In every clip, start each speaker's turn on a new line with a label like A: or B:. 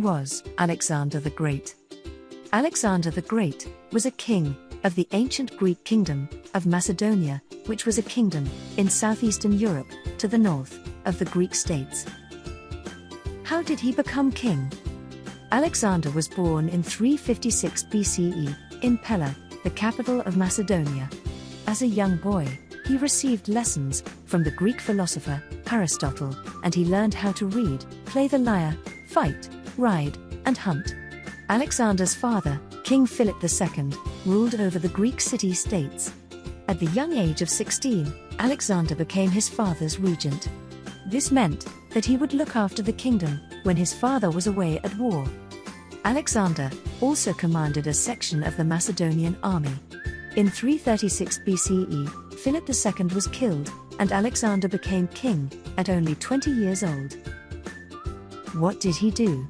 A: was Alexander the Great? Alexander the Great was a king of the ancient Greek kingdom of Macedonia, which was a kingdom in southeastern Europe, to the north of the Greek states. How did he become king? Alexander was born in 356 BCE, in Pella, the capital of Macedonia. As a young boy, he received lessons from the Greek philosopher Aristotle, and he learned how to read, play the lyre, fight, ride, and hunt. Alexander's father, King Philip II, ruled over the Greek city-states. At the young age of 16, Alexander became his father's regent. This meant that he would look after the kingdom when his father was away at war. Alexander also commanded a section of the Macedonian army. In 336 BCE, Philip II was killed, and Alexander became king at only 20 years old. What did he do?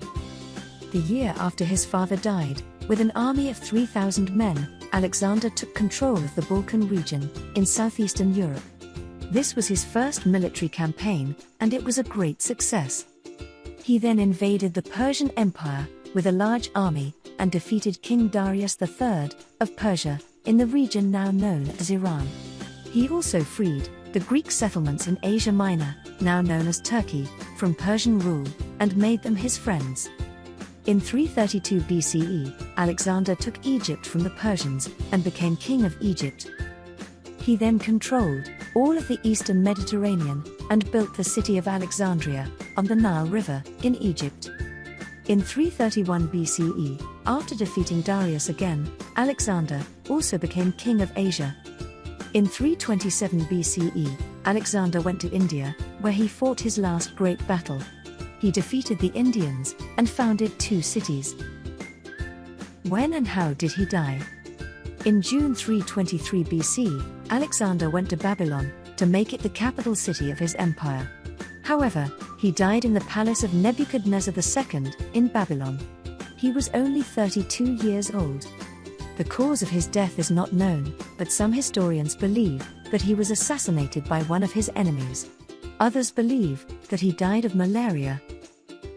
A: The year after his father died, with an army of 3,000 men, Alexander took control of the Balkan region in southeastern Europe. This was his first military campaign, and it was a great success. He then invaded the Persian Empire with a large army and defeated King Darius III of Persia in the region now known as Iran. He also freed the Greek settlements in Asia Minor, now known as Turkey, from Persian rule, and made them his friends. In 332 BCE, Alexander took Egypt from the Persians and became king of Egypt. He then controlled all of the eastern Mediterranean and built the city of Alexandria on the Nile River in Egypt. In 331 BCE, after defeating Darius again, Alexander also became king of Asia. In 327 BCE, Alexander went to India, where he fought his last great battle. He defeated the Indians and founded 2 cities. When and how did he die? In June 323 BC, Alexander went to Babylon to make it the capital city of his empire. However, he died in the palace of Nebuchadnezzar II in Babylon. He was only 32 years old. The cause of his death is not known, but some historians believe that he was assassinated by one of his enemies. Others believe that he died of malaria.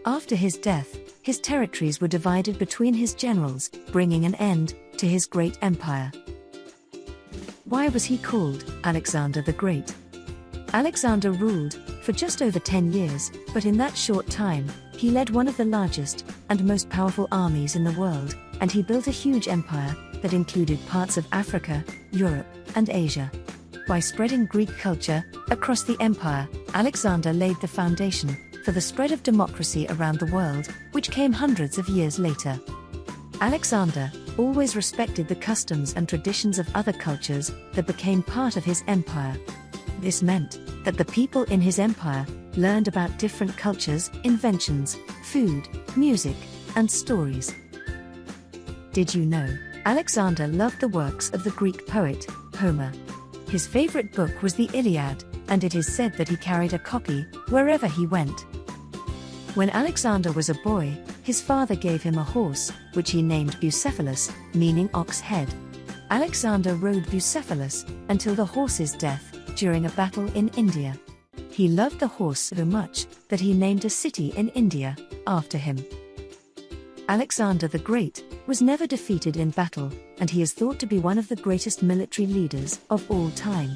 A: After his death, his territories were divided between his generals, bringing an end to his great empire. Why was he called Alexander the Great? Alexander ruled for just over 10 years, but in that short time, he led one of the largest and most powerful armies in the world, and he built a huge empire that included parts of Africa, Europe, and Asia. By spreading Greek culture across the empire, Alexander laid the foundation for the spread of democracy around the world, which came hundreds of years later. Alexander always respected the customs and traditions of other cultures that became part of his empire. This meant that the people in his empire learned about different cultures, inventions, food, music, and stories. Did you know Alexander loved the works of the Greek poet Homer? His favorite book was the Iliad, and it is said that he carried a copy wherever he went. When Alexander was a boy, his father gave him a horse, which he named Bucephalus, meaning ox head. Alexander rode Bucephalus until the horse's death during a battle in India. He loved the horse so much that he named a city in India after him. Alexander the Great was never defeated in battle, and he is thought to be one of the greatest military leaders of all time.